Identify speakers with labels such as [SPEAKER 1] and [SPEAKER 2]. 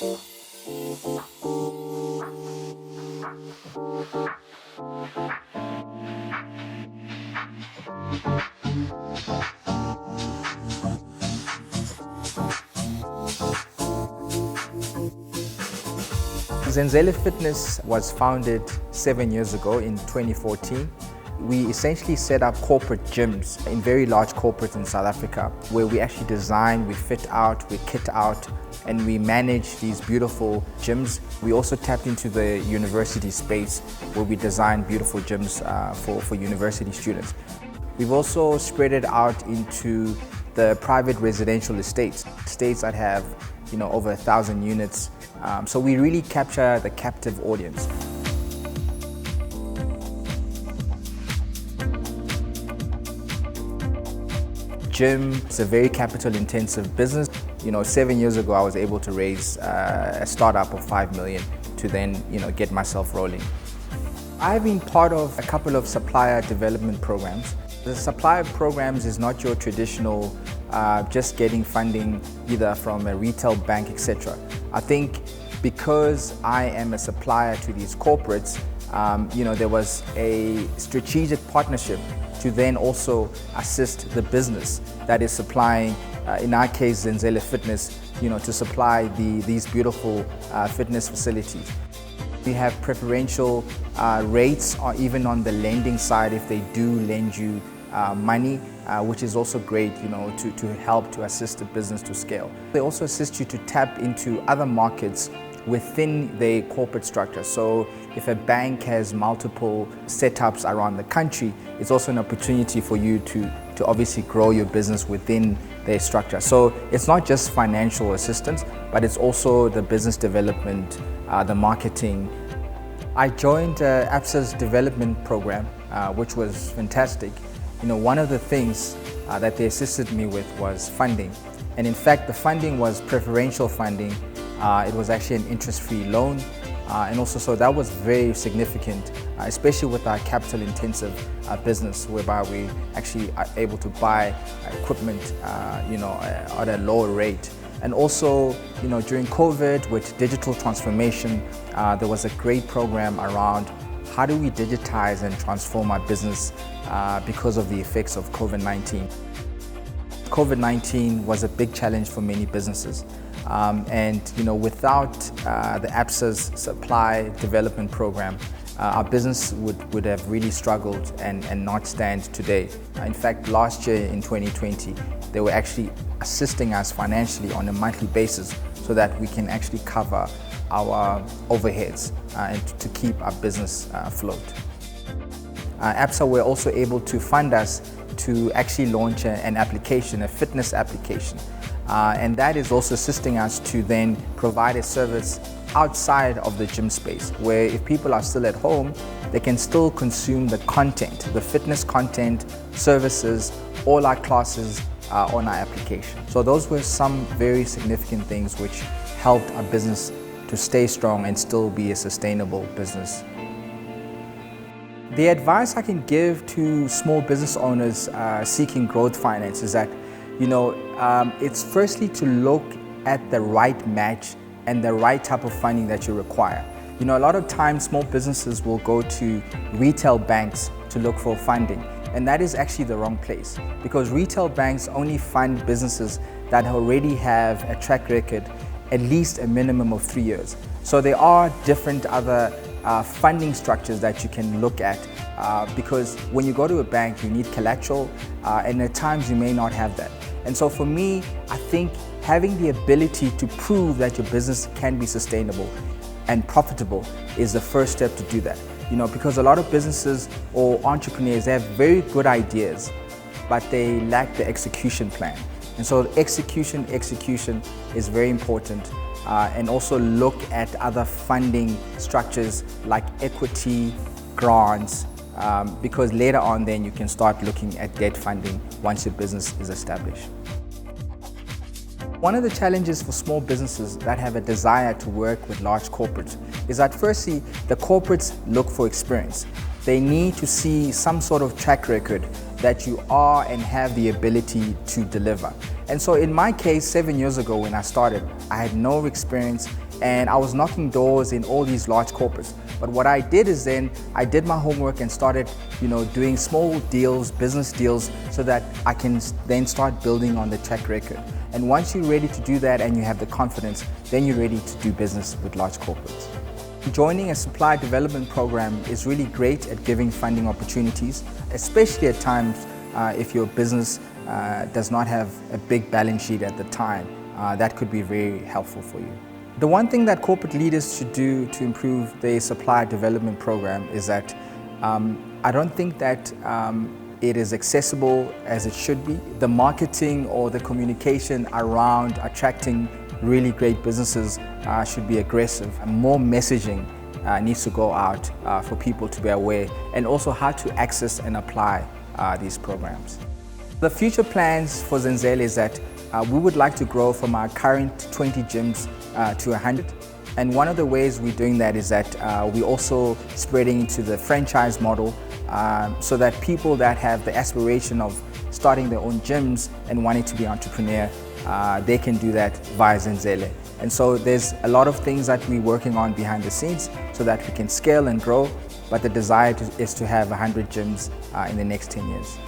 [SPEAKER 1] Zenzele Fitness was founded 7 years ago in 2014. We essentially set up corporate gyms in very large corporates in South Africa, where we actually design, we fit out, we kit out, and we manage these beautiful gyms. We also tapped into the university space where we design beautiful gyms for university students. We've also spread it out into the private residential estates that have over 1,000 units. So we really capture the captive audience. Gym is a very capital intensive business. 7 years ago I was able to raise a startup of 5 million to then get myself rolling. I've been part of a couple of supplier development programs. The supplier programs is not your traditional just getting funding either from a retail bank, etc. I think because I am a supplier to these corporates, there was a strategic partnership to then also assist the business that is supplying, in our case, Zenzele Fitness, to supply these beautiful fitness facilities. We have preferential rates, or even on the lending side, if they do lend you money, which is also great, to help to assist the business to scale. They also assist you to tap into other markets within the corporate structure. So if a bank has multiple setups around the country, it's also an opportunity for you to obviously grow your business within their structure. So it's not just financial assistance, but it's also the business development, the marketing. I joined Absa's development program, which was fantastic. One of the things that they assisted me with was funding. And in fact, the funding was preferential funding. It was actually an interest-free loan. And also, so that was very significant, especially with our capital-intensive business, whereby we actually are able to buy equipment, at a lower rate. And also, during COVID, with digital transformation, there was a great program around how do we digitize and transform our business because of the effects of COVID-19. COVID-19 was a big challenge for many businesses. Without the Absa's supply development program, our business would have really struggled and not stand today. In fact, last year in 2020, they were actually assisting us financially on a monthly basis so that we can actually cover our overheads and to keep our business afloat. Absa were also able to fund us to actually launch an application, a fitness application. And that is also assisting us to then provide a service outside of the gym space, where if people are still at home, they can still consume the content, the fitness content, services, all our classes on our application. So those were some very significant things which helped our business to stay strong and still be a sustainable business. The advice I can give to small business owners seeking growth finance is that, it's firstly to look at the right match and the right type of funding that you require. A lot of times small businesses will go to retail banks to look for funding, and that is actually the wrong place, because retail banks only fund businesses that already have a track record, at least a minimum of 3 years. So there are different other funding structures that you can look at, because when you go to a bank, you need collateral, and at times you may not have that. And so for me, I think having the ability to prove that your business can be sustainable and profitable is the first step to do that. Because a lot of businesses or entrepreneurs, they have very good ideas, but they lack the execution plan. And so execution is very important. And also look at other funding structures like equity, grants, because later on then you can start looking at debt funding once your business is established. One of the challenges for small businesses that have a desire to work with large corporates is that firstly, the corporates look for experience. They need to see some sort of track record that you are and have the ability to deliver. And so in my case, 7 years ago when I started, I had no experience and I was knocking doors in all these large corporates. But what I did is then I did my homework and started, doing small deals, business deals, so that I can then start building on the track record. And once you're ready to do that and you have the confidence, then you're ready to do business with large corporates. Joining a supplier development program is really great at giving funding opportunities, especially at times if your business does not have a big balance sheet at the time. That could be very helpful for you. The one thing that corporate leaders should do to improve their supplier development program is that I don't think that it is accessible as it should be. The marketing or the communication around attracting really great businesses should be aggressive. More messaging needs to go out for people to be aware, and also how to access and apply these programs. The future plans for Zenzele is that we would like to grow from our current 20 gyms to 100. And one of the ways we're doing that is that we're also spreading into the franchise model so that people that have the aspiration of starting their own gyms and wanting to be entrepreneur, they can do that via Zenzele. And so there's a lot of things that we're working on behind the scenes so that we can scale and grow, but the desire is to have 100 gyms in the next 10 years.